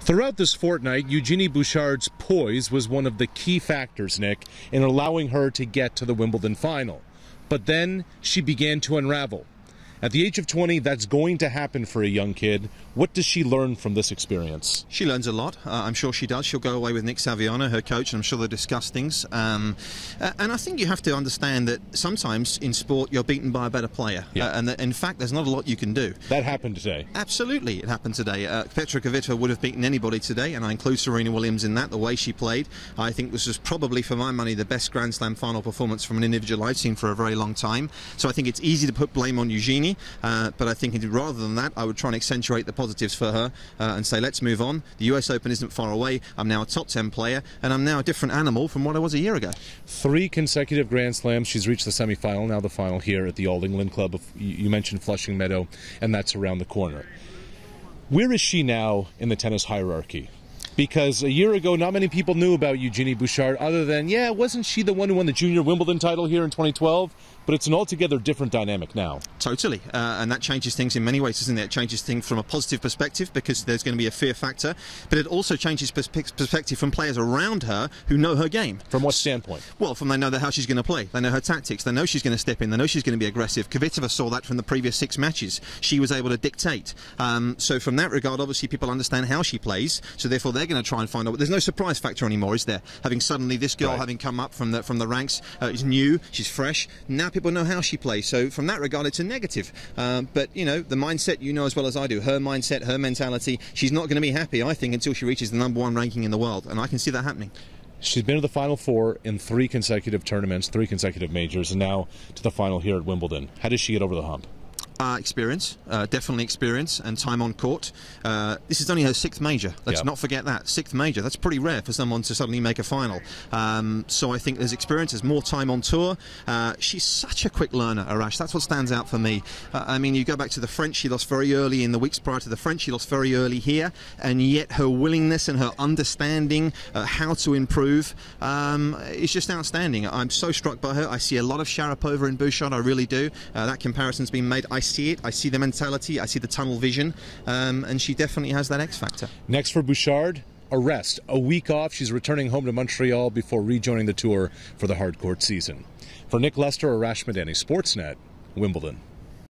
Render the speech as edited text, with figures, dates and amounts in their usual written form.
Throughout this fortnight, Eugenie Bouchard's poise was one of the key factors, Nick, in allowing her to get to the Wimbledon final. But then she began to unravel. At the age of 20, that's going to happen for a young kid. What does she learn from this experience? She learns a lot. I'm sure she does. She'll go away with Nick Saviano, her coach, and I'm sure they'll discuss things. And I think you have to understand that sometimes in sport you're beaten by a better player. Yeah. And that, in fact, there's not a lot you can do. That happened today. Absolutely, it happened today. Petra Kvitova would have beaten anybody today, and I include Serena Williams in that. The way she played, I think this was probably, for my money, the best Grand Slam final performance from an individual I've seen for a very long time. So I think it's easy to put blame on Eugenie, but I think rather than that, I would try and accentuate the positives for her and say, let's move on. The US Open isn't far away. I'm now a top 10 player, and I'm now a different animal from what I was a year ago. 3 consecutive Grand Slams. She's reached the semi-final, now the final here at the All England Club. You mentioned Flushing Meadow, and that's around the corner. Where is she now in the tennis hierarchy? Because a year ago, not many people knew about Eugenie Bouchard other than, yeah, wasn't she the one who won the junior Wimbledon title here in 2012? But it's an altogether different dynamic now. Totally, and that changes things in many ways, doesn't it? It changes things from a positive perspective because there's going to be a fear factor, but it also changes perspective from players around her who know her game. From what standpoint? Well, from they know how she's going to play, they know her tactics, they know she's going to step in, they know she's going to be aggressive. Kvitova saw that from the previous 6 matches. She was able to dictate. So from that regard, obviously people understand how she plays, so therefore they're going to try and find out. There's no surprise factor anymore, is there? Having suddenly this girl having come up from the ranks is new, she's fresh. Now people know how she plays, so from that regard it's a negative. But you know, the mindset, you know as well as I do, her mindset, her mentality, she's not going to be happy, I think, until she reaches the #1 ranking in the world, and I can see that happening. She's been to the Final Four in 3 consecutive tournaments, 3 consecutive majors, and now to the final here at Wimbledon. How does she get over the hump? Experience, definitely experience, and time on court. This is only her 6th major. Let's not forget that. 6th major. That's pretty rare for someone to suddenly make a final. So I think there's experience, there's more time on tour. She's such a quick learner, Arash. That's what stands out for me. I mean, you go back to the French, she lost very early in the weeks prior to the French, she lost very early here, and yet her willingness and her understanding how to improve is just outstanding. I'm so struck by her. I see a lot of Sharapova in Bouchard, I really do. That comparison's been made. I see it, I see the mentality, I see the tunnel vision, and she definitely has that X factor. Next for Bouchard, a rest, a week off. She's returning home to Montreal before rejoining the tour for the hard court season. For Nick Lester, Arash Madani, Sportsnet, Wimbledon.